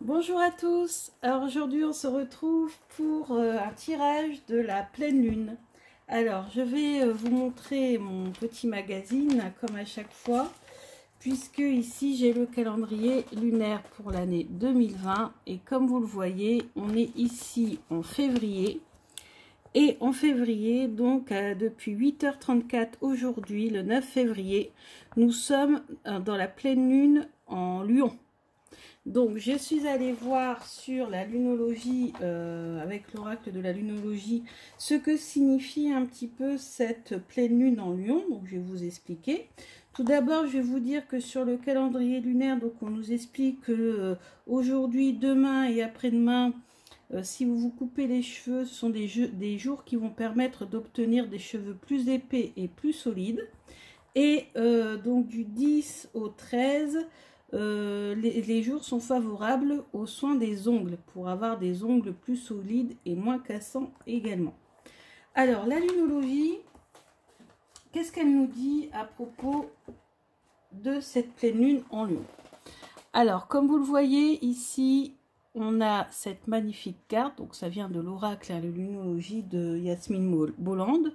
Bonjour à tous. Alors aujourd'hui on se retrouve pour un tirage de la pleine lune. Alors je vais vous montrer mon petit magazine comme à chaque fois, puisque ici j'ai le calendrier lunaire pour l'année 2020 et comme vous le voyez on est ici en février. Et en février, donc depuis 8h34 aujourd'hui, le 9 février, nous sommes dans la pleine lune en Lion. Donc je suis allée voir sur la lunologie, avec l'oracle de la lunologie, ce que signifie un petit peu cette pleine lune en Lion. Donc je vais vous expliquer. Tout d'abord, je vais vous dire que sur le calendrier lunaire, donc on nous explique que aujourd'hui, demain et après-demain, si vous vous coupez les cheveux, ce sont des jours qui vont permettre d'obtenir des cheveux plus épais et plus solides. Et donc du 10 au 13, les jours sont favorables aux soins des ongles, pour avoir des ongles plus solides et moins cassants également. Alors la lunologie, qu'est-ce qu'elle nous dit à propos de cette pleine lune en Lion? Alors comme vous le voyez ici, on a cette magnifique carte, donc ça vient de l'oracle à la lunologie de Yasmine Bolland.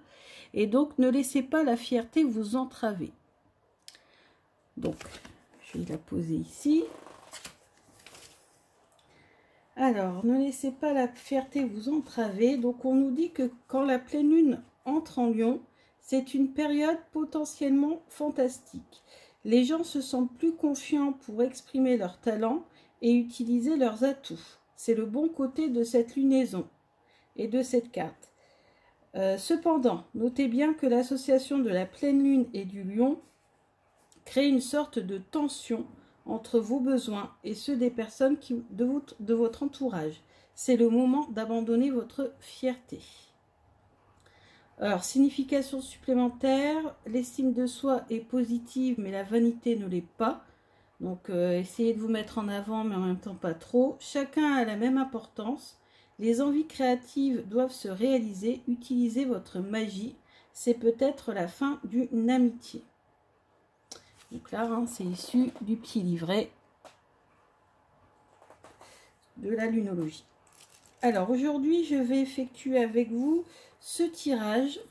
Et donc ne laissez pas la fierté vous entraver. Donc je vais la poser ici. Alors ne laissez pas la fierté vous entraver. Donc on nous dit que quand la pleine lune entre en Lion, c'est une période potentiellement fantastique. Les gens se sentent plus confiants pour exprimer leurs talents et utiliser leurs atouts. C'est le bon côté de cette lunaison et de cette carte. Cependant, notez bien que l'association de la pleine lune et du lion crée une sorte de tension entre vos besoins et ceux des personnes de votre entourage. C'est le moment d'abandonner votre fierté. Alors, signification supplémentaire, l'estime de soi est positive, mais la vanité ne l'est pas. Donc, essayez de vous mettre en avant, mais en même temps pas trop. Chacun a la même importance. Les envies créatives doivent se réaliser. Utilisez votre magie. C'est peut-être la fin d'une amitié. Donc là, hein, c'est issu du petit livret de la lunologie. Alors, aujourd'hui, je vais effectuer avec vous ce tirage.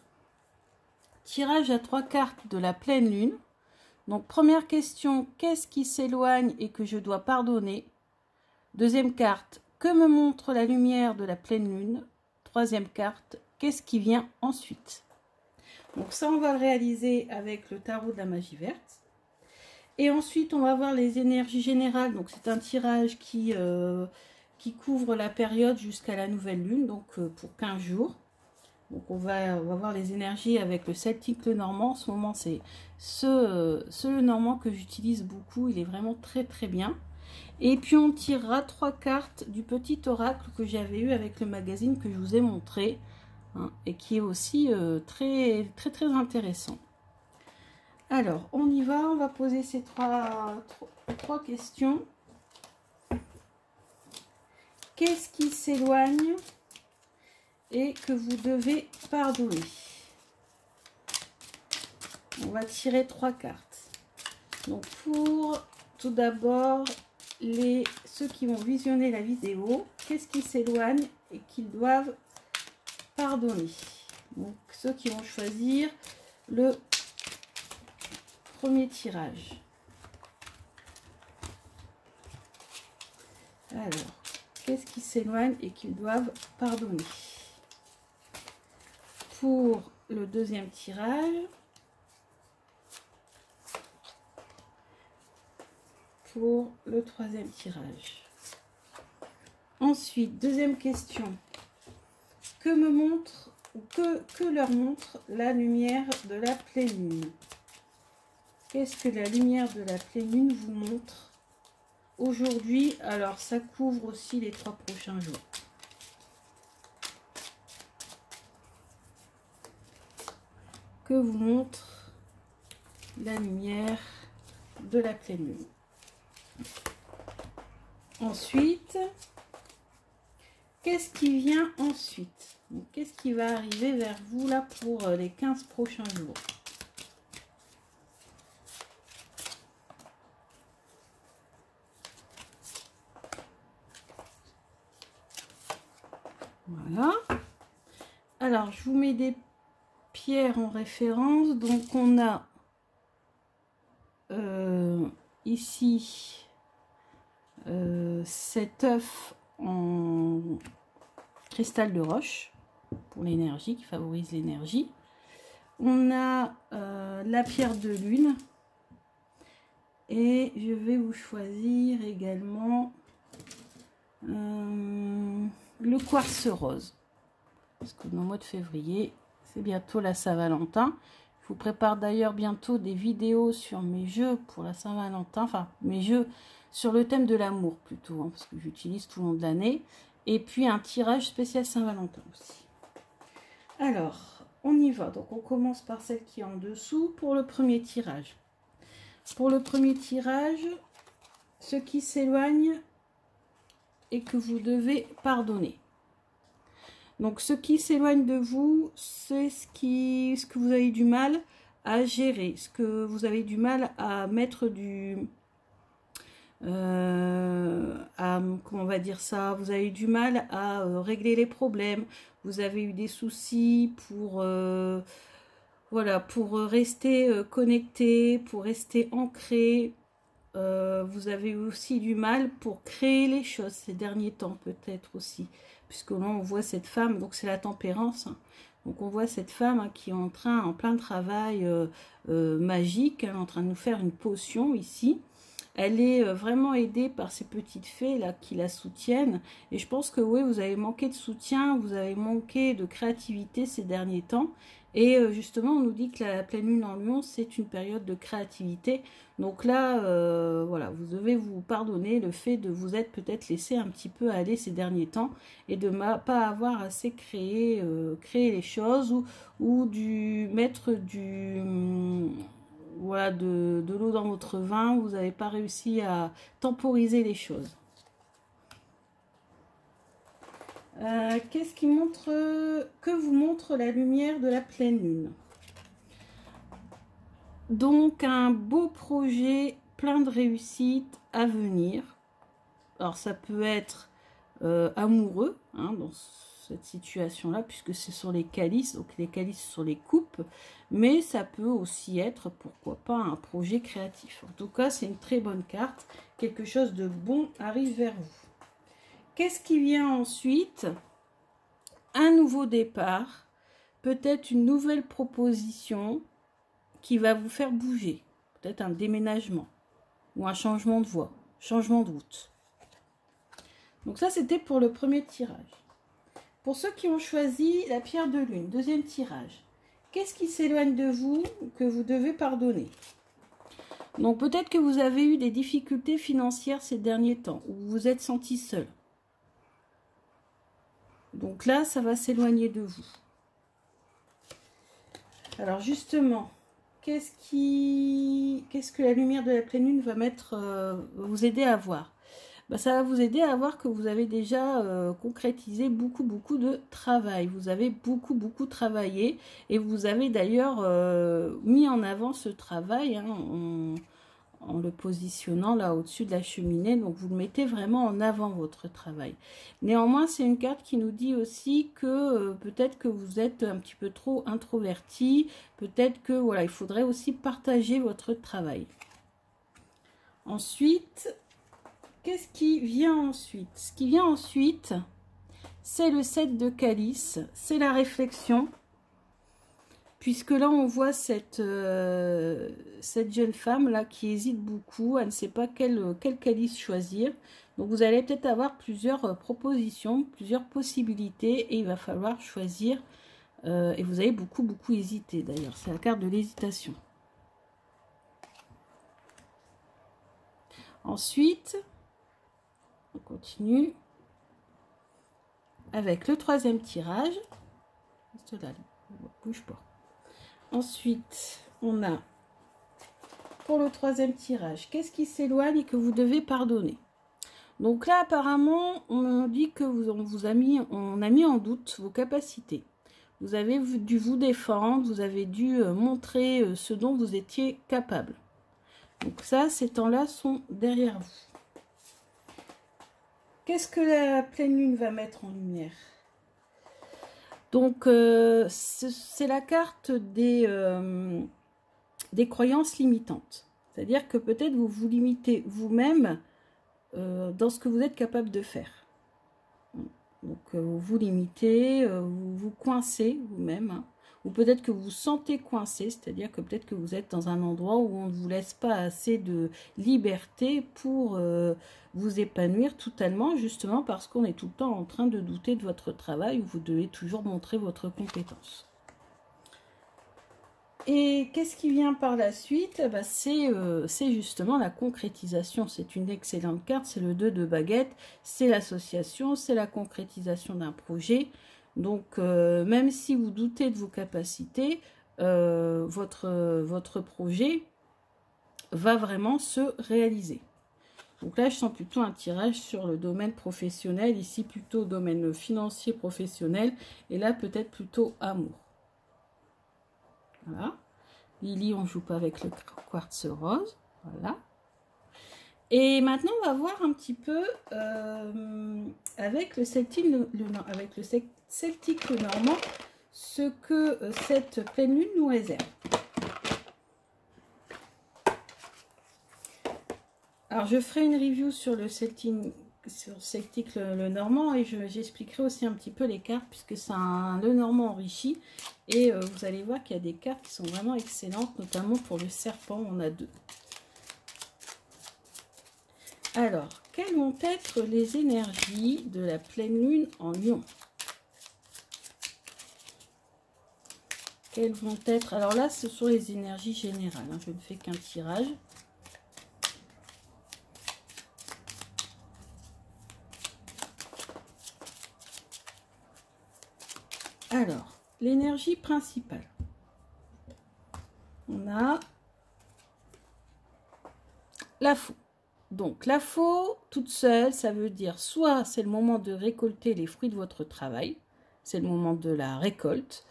Tirage à 3 cartes de la pleine lune. Donc, première question, qu'est-ce qui s'éloigne et que je dois pardonner? Deuxième carte, que me montre la lumière de la pleine lune? Troisième carte, qu'est-ce qui vient ensuite? Donc ça, on va le réaliser avec le tarot de la magie verte. Et ensuite, on va voir les énergies générales. Donc c'est un tirage qui couvre la période jusqu'à la nouvelle lune, donc pour 15 jours. Donc on va voir les énergies avec le celtique le normand. En ce moment, c'est ce normand que j'utilise beaucoup. Il est vraiment très très bien. Et puis on tirera 3 cartes du petit oracle que j'avais eu avec le magazine que je vous ai montré, hein, et qui est aussi très intéressant. Alors on y va, on va poser ces trois questions. Qu'est-ce qui s'éloigne et que vous devez pardonner? On va tirer 3 cartes. Donc pour tout d'abord ceux qui vont visionner la vidéo, qu'est-ce qui s'éloigne et qu'ils doivent pardonner? Donc ceux qui vont choisir le premier tirage. Alors, qu'est-ce qui s'éloigne et qu'ils doivent pardonner? Pour le deuxième tirage, pour le troisième tirage. Ensuite, deuxième question. Que me montre ou que leur montre la lumière de la pleine lune? Qu'est-ce que la lumière de la pleine lune vous montre aujourd'hui? Alors, ça couvre aussi les 3 prochains jours. Que vous montre la lumière de la pleine lune? Ensuite, qu'est-ce qui vient ensuite? Qu'est-ce qui va arriver vers vous là pour les 15 prochains jours? Voilà. Alors, je vous mets des pierres en référence. Donc, on a ici cet œuf en cristal de roche pour l'énergie, qui favorise l'énergie. On a la pierre de lune. Et je vais vous choisir également le quartz rose. Parce que dans le mois de février, c'est bientôt la Saint-Valentin. Je vous prépare d'ailleurs bientôt des vidéos sur mes jeux pour la Saint-Valentin. Enfin, mes jeux sur le thème de l'amour plutôt, hein, parce que j'utilise tout le long de l'année. Et puis un tirage spécial Saint-Valentin aussi. Alors, on y va. Donc, on commence par celle qui est en dessous pour le premier tirage. Pour le premier tirage, ce qui s'éloigne et que vous devez pardonner. Donc, ce qui s'éloigne de vous, c'est ce que vous avez du mal à gérer, ce que vous avez du mal à mettre comment on va dire ça, vous avez eu du mal à régler les problèmes, vous avez eu des soucis pour voilà, pour rester connecté, pour rester ancré. Vous avez aussi du mal pour créer les choses ces derniers temps peut-être aussi, puisque là on voit cette femme, donc c'est la tempérance, hein. Donc on voit cette femme, hein, qui est en plein travail magique, elle est en train de nous faire une potion ici. Elle est vraiment aidée par ces petites fées là qui la soutiennent. Et je pense que oui, vous avez manqué de soutien, vous avez manqué de créativité ces derniers temps. Et justement, on nous dit que la pleine lune en Lion, c'est une période de créativité. Donc là, voilà, vous devez vous pardonner le fait de vous être peut-être laissé un petit peu aller ces derniers temps et de pas avoir assez créé les choses ou mettre voilà, de l'eau dans votre vin, vous n'avez pas réussi à temporiser les choses. Qu'est-ce qui montre, que vous montre la lumière de la pleine lune? Donc un beau projet plein de réussite à venir. Alors ça peut être amoureux, hein, dans cette situation-là, puisque ce sont les calices, donc les calices sont les coupes, mais ça peut aussi être, pourquoi pas, un projet créatif. En tout cas, c'est une très bonne carte, quelque chose de bon arrive vers vous. Qu'est-ce qui vient ensuite? Un nouveau départ, peut-être une nouvelle proposition qui va vous faire bouger, peut-être un déménagement ou un changement de voie, changement de route. Donc ça, c'était pour le premier tirage. Pour ceux qui ont choisi la pierre de lune, deuxième tirage, qu'est-ce qui s'éloigne de vous que vous devez pardonner? Donc peut-être que vous avez eu des difficultés financières ces derniers temps, ou vous vous êtes senti seul. Donc là, ça va s'éloigner de vous. Alors justement, qu'est-ce que la lumière de la pleine lune va vous aider à voir? Ça va vous aider à voir que vous avez déjà concrétisé beaucoup de travail. Vous avez beaucoup travaillé et vous avez d'ailleurs mis en avant ce travail, hein, en le positionnant là au-dessus de la cheminée. Donc vous le mettez vraiment en avant, votre travail. Néanmoins, c'est une carte qui nous dit aussi que peut-être que vous êtes un petit peu trop introverti. Peut-être que voilà, il faudrait aussi partager votre travail. Ensuite, qu'est-ce qui vient ensuite? Ce qui vient ensuite, c'est le 7 de calice, c'est la réflexion. Puisque là, on voit cette jeune femme-là qui hésite beaucoup, elle ne sait pas quel calice choisir. Donc, vous allez peut-être avoir plusieurs propositions, plusieurs possibilités, et il va falloir choisir. Et vous avez beaucoup hésité, d'ailleurs. C'est la carte de l'hésitation. Ensuite, on continue avec le troisième tirage. Reste là, bouge pas. Ensuite, on a pour le troisième tirage, qu'est-ce qui s'éloigne et que vous devez pardonner? Donc là, apparemment, on dit que on a mis en doute vos capacités. Vous avez dû vous défendre, vous avez dû montrer ce dont vous étiez capable. Donc ça, ces temps-là sont derrière vous. Qu'est-ce que la pleine lune va mettre en lumière? Donc, c'est la carte des croyances limitantes. C'est-à-dire que peut-être vous vous limitez vous-même dans ce que vous êtes capable de faire. Donc, vous vous limitez, vous vous coincez vous-même. Hein. Ou peut-être que vous vous sentez coincé, c'est-à-dire que peut-être que vous êtes dans un endroit où on ne vous laisse pas assez de liberté pour vous épanouir totalement, justement parce qu'on est tout le temps en train de douter de votre travail, où vous devez toujours montrer votre compétence. Et qu'est-ce qui vient par la suite? Bah, c'est justement la concrétisation. C'est une excellente carte, c'est le 2 de baguette, c'est l'association, c'est la concrétisation d'un projet. Donc, même si vous doutez de vos capacités, votre projet va vraiment se réaliser. Donc là, je sens plutôt un tirage sur le domaine professionnel, ici plutôt domaine financier professionnel, et là peut-être plutôt amour. Voilà. Lily, on ne joue pas avec le quartz rose. Voilà. Et maintenant, on va voir un petit peu avec le celtique normand ce que cette pleine lune nous réserve. Alors, je ferai une review sur le celtique le normand et j'expliquerai aussi un petit peu les cartes puisque c'est un le normand enrichi et vous allez voir qu'il y a des cartes qui sont vraiment excellentes, notamment pour le serpent, on a 2. Alors, quelles vont être les énergies de la pleine lune en Lion? Quelles vont être... Alors là, ce sont les énergies générales, hein, je ne fais qu'un tirage. Alors, l'énergie principale. On a la faux. Donc, la faux, toute seule, ça veut dire soit c'est le moment de récolter les fruits de votre travail, c'est le moment de la récolte,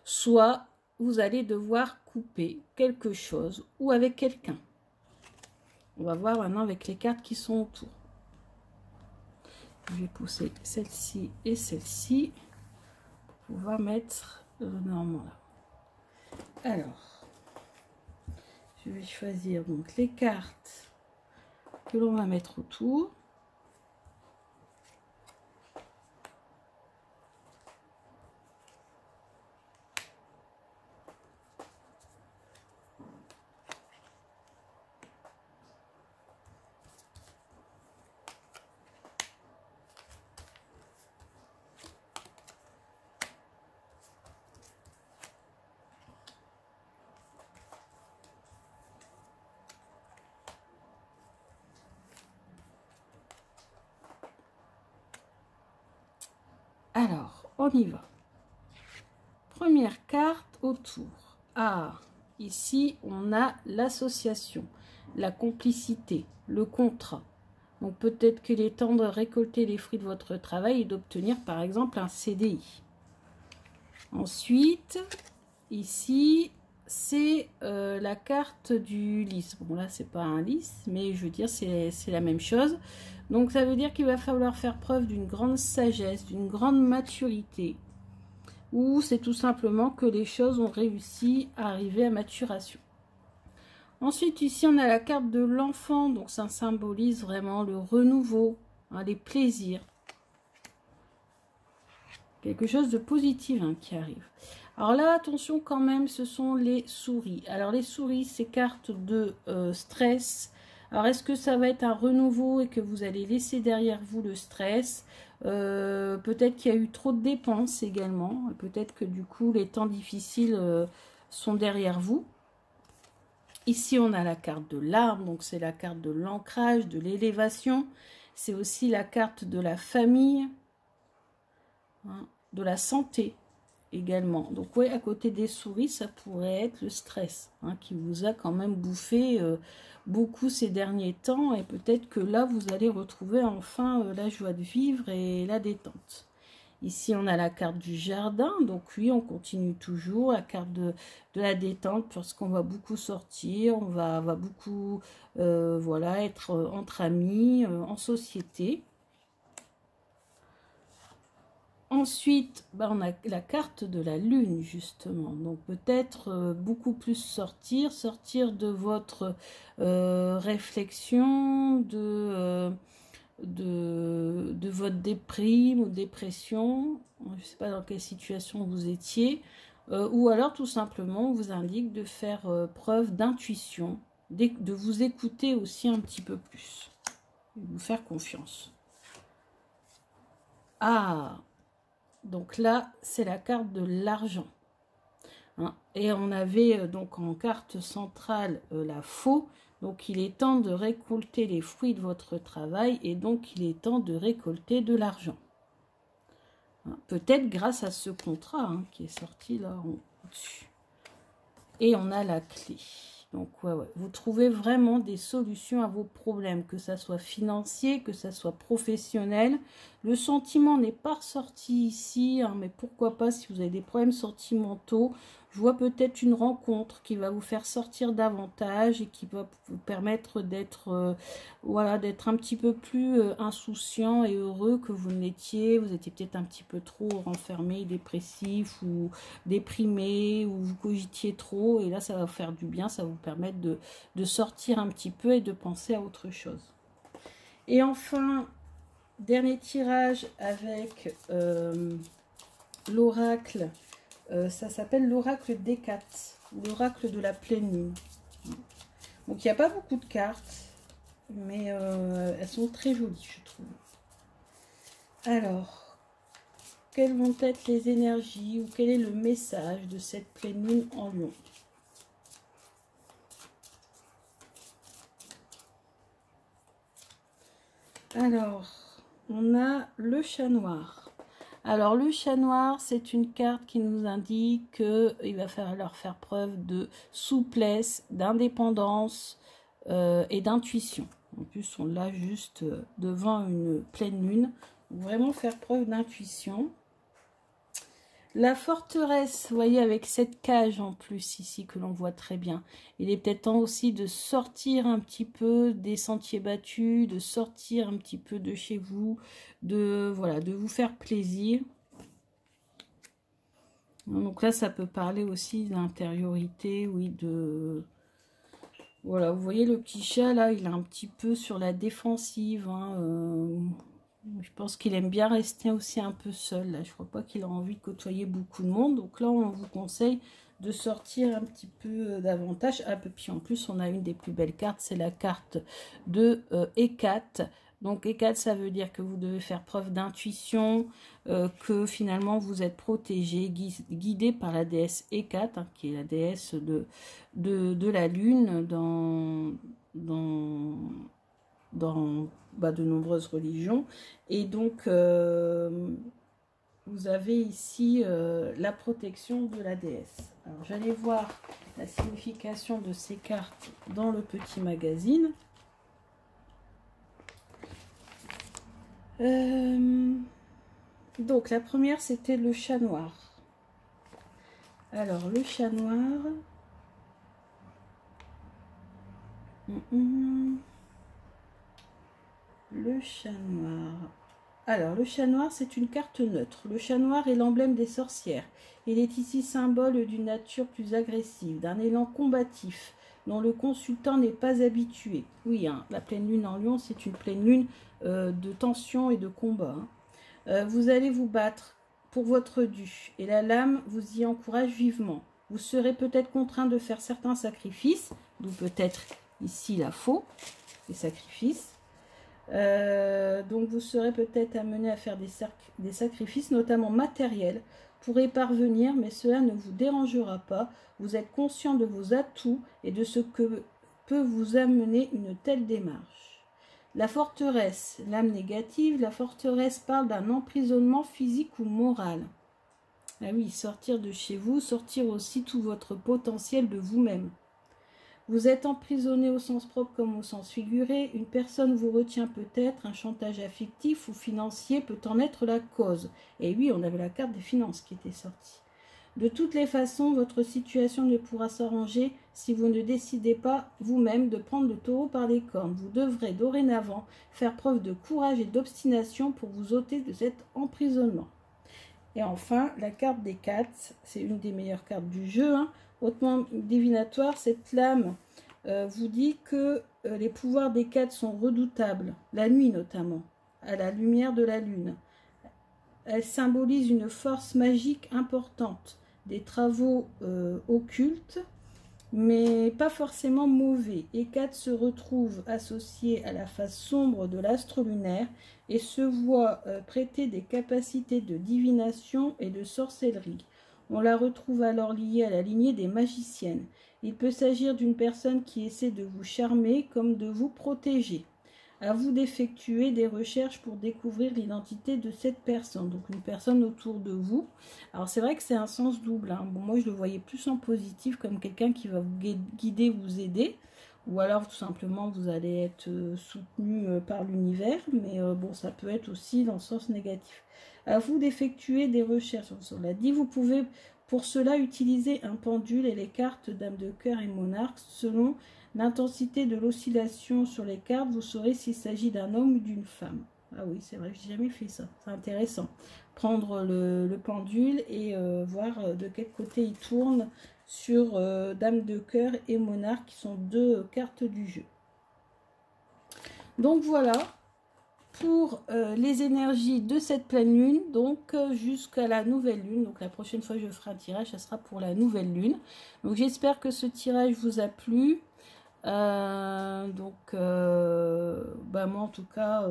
soit vous allez devoir couper quelque chose ou avec quelqu'un. On va voir maintenant avec les cartes qui sont autour. Je vais pousser celle-ci et celle-ci. On va mettre le normand là. Alors, je vais choisir donc les cartes que l'on va mettre autour. Alors, on y va. Première carte autour. Ah, ici, on a l'association, la complicité, le contrat. Donc, peut-être qu'il est temps de récolter les fruits de votre travail et d'obtenir, par exemple, un CDI. Ensuite, ici, c'est la carte du lys. Bon, là, c'est pas un lys, mais je veux dire, c'est la même chose. Donc, ça veut dire qu'il va falloir faire preuve d'une grande sagesse, d'une grande maturité. Ou c'est tout simplement que les choses ont réussi à arriver à maturation. Ensuite, ici, on a la carte de l'enfant. Donc, ça symbolise vraiment le renouveau, hein, les plaisirs. Quelque chose de positif hein, qui arrive. Alors là, attention quand même, ce sont les souris. Alors les souris, c'est carte de stress. Alors est-ce que ça va être un renouveau et que vous allez laisser derrière vous le stress? Peut-être qu'il y a eu trop de dépenses également. Peut-être que du coup, les temps difficiles sont derrière vous. Ici, on a la carte de l'arbre. Donc c'est la carte de l'ancrage, de l'élévation. C'est aussi la carte de la famille. Hein, de la santé également. Donc oui, à côté des souris, ça pourrait être le stress hein, qui vous a quand même bouffé beaucoup ces derniers temps. Et peut-être que là, vous allez retrouver enfin la joie de vivre et la détente. Ici, on a la carte du jardin. Donc oui, on continue toujours. La carte de la détente parce qu'on va beaucoup sortir. On va beaucoup voilà, être entre amis, en société. Ensuite, on a la carte de la lune, justement. Donc, peut-être beaucoup plus sortir de votre réflexion, de votre déprime ou dépression. Je ne sais pas dans quelle situation vous étiez. Ou alors, tout simplement, on vous indique de faire preuve d'intuition, de vous écouter aussi un petit peu plus. De vous faire confiance. Ah! Donc là, c'est la carte de l'argent. Hein. Et on avait donc en carte centrale la faux. Donc il est temps de récolter les fruits de votre travail et donc il est temps de récolter de l'argent. Hein. Peut-être grâce à ce contrat hein, qui est sorti là au-dessus. Et on a la clé. Donc ouais, vous trouvez vraiment des solutions à vos problèmes, que ça soit financier, que ça soit professionnel. Le sentiment n'est pas ressorti ici, hein, mais pourquoi pas si vous avez des problèmes sentimentaux. Je vois peut-être une rencontre qui va vous faire sortir davantage et qui va vous permettre d'être voilà, d'être un petit peu plus insouciant et heureux que vous ne l'étiez. Vous étiez peut-être un petit peu trop renfermé, dépressif ou déprimé, ou vous cogitiez trop. Et là, ça va vous faire du bien, ça va vous permettre de sortir un petit peu et de penser à autre chose. Et enfin, dernier tirage avec l'oracle. Ça s'appelle l'oracle d'Hécate, l'oracle de la pleine lune. Donc il n'y a pas beaucoup de cartes, mais elles sont très jolies, je trouve. Alors, quelles vont être les énergies ou quel est le message de cette pleine lune en Lion? Alors, on a le chat noir. Alors, le chat noir, c'est une carte qui nous indique qu'il va falloir faire preuve de souplesse, d'indépendance et d'intuition. En plus, on l'a juste devant une pleine lune. Vraiment faire preuve d'intuition. La forteresse, vous voyez, avec cette cage en plus ici que l'on voit très bien. Il est peut-être temps aussi de sortir un petit peu des sentiers battus, de sortir un petit peu de chez vous, voilà, de vous faire plaisir. Donc là, ça peut parler aussi d'intériorité, oui, de... Voilà, vous voyez le petit chat là, il est un petit peu sur la défensive, hein, je pense qu'il aime bien rester aussi un peu seul. Là. Je ne crois pas qu'il a envie de côtoyer beaucoup de monde. Donc là, on vous conseille de sortir un petit peu davantage. Ah, puis en plus, on a une des plus belles cartes. C'est la carte de Hécate. Donc Hécate, ça veut dire que vous devez faire preuve d'intuition, que finalement vous êtes protégé, guidé par la déesse Hécate, hein, qui est la déesse de la lune dans de nombreuses religions. Et donc vous avez ici la protection de la déesse. Alors j'allais voir la signification de ces cartes dans le petit magazine. Donc la première, c'était le chat noir. Alors le chat noir, le chat noir. Alors, le chat noir, c'est une carte neutre. Le chat noir est l'emblème des sorcières. Il est ici symbole d'une nature plus agressive, d'un élan combatif, dont le consultant n'est pas habitué. Oui, hein, la pleine lune en Lion, c'est une pleine lune de tension et de combat. Hein. Vous allez vous battre pour votre dû, et la lame vous y encourage vivement. Vous serez peut-être contraint de faire certains sacrifices, d'où peut-être ici la faux, les sacrifices. Donc vous serez peut-être amené à faire des sacrifices, notamment matériels, pour y parvenir, mais cela ne vous dérangera pas. Vous êtes conscient de vos atouts et de ce que peut vous amener une telle démarche. La forteresse, l'âme négative, la forteresse parle d'un emprisonnement physique ou moral. Ah oui, sortir de chez vous, sortir aussi tout votre potentiel de vous-même. Vous êtes emprisonné au sens propre comme au sens figuré. Une personne vous retient peut-être, un chantage affectif ou financier peut en être la cause. Et oui, on avait la carte des finances qui était sortie. De toutes les façons, votre situation ne pourra s'arranger si vous ne décidez pas vous-même de prendre le taureau par les cornes. Vous devrez dorénavant faire preuve de courage et d'obstination pour vous ôter de cet emprisonnement. Et enfin, la carte des 4, c'est une des meilleures cartes du jeu, hein. Hautement divinatoire, cette lame vous dit que les pouvoirs des 4 sont redoutables, la nuit notamment, à la lumière de la lune. Elle symbolise une force magique importante, des travaux occultes, mais pas forcément mauvais. Hécate se retrouve associée à la face sombre de l'astre lunaire et se voit prêter des capacités de divination et de sorcellerie. On la retrouve alors liée à la lignée des magiciennes. Il peut s'agir d'une personne qui essaie de vous charmer comme de vous protéger. À vous d'effectuer des recherches pour découvrir l'identité de cette personne, donc une personne autour de vous. Alors c'est vrai que c'est un sens double, hein. Bon, moi je le voyais plus en positif, comme quelqu'un qui va vous guider, vous aider, ou alors tout simplement vous allez être soutenu par l'univers, mais bon, ça peut être aussi dans le sens négatif. À vous d'effectuer des recherches. On l'a dit, vous pouvez pour cela utiliser un pendule et les cartes Dame de cœur et Monarque selon l'intensité de l'oscillation sur les cartes. Vous saurez s'il s'agit d'un homme ou d'une femme. Ah oui, c'est vrai, j'ai jamais fait ça. C'est intéressant. Prendre le pendule et voir de quel côté il tourne sur Dame de cœur et Monarque, qui sont deux cartes du jeu. Donc voilà pour les énergies de cette pleine lune, donc jusqu'à la nouvelle lune. Donc la prochaine fois que je ferai un tirage, ça sera pour la nouvelle lune. Donc j'espère que ce tirage vous a plu. Moi en tout cas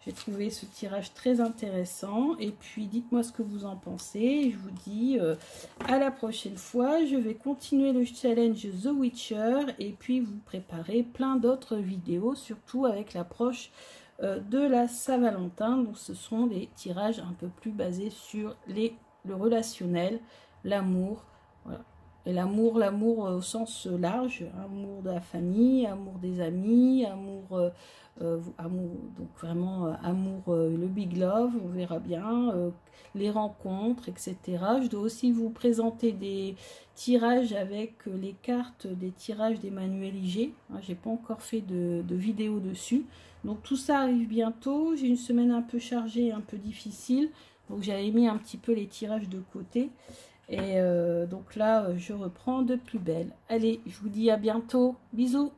j'ai trouvé ce tirage très intéressant, et puis dites-moi ce que vous en pensez. Je vous dis à la prochaine fois. Je vais continuer le challenge The Witcher et puis vous préparer plein d'autres vidéos, surtout avec l'approche de la Saint-Valentin. Donc ce sont des tirages un peu plus basés sur le relationnel, l'amour, voilà. Et l'amour au sens large, amour de la famille, amour des amis, amour, donc vraiment amour, le big love, on verra bien, les rencontres, etc. Je dois aussi vous présenter des tirages avec les cartes des tirages d'Emmanuel Iger. J'ai pas encore fait de vidéo dessus. Donc tout ça arrive bientôt. J'ai une semaine un peu chargée, un peu difficile. Donc j'avais mis un petit peu les tirages de côté. Et donc là, je reprends de plus belle. Allez, je vous dis à bientôt. Bisous.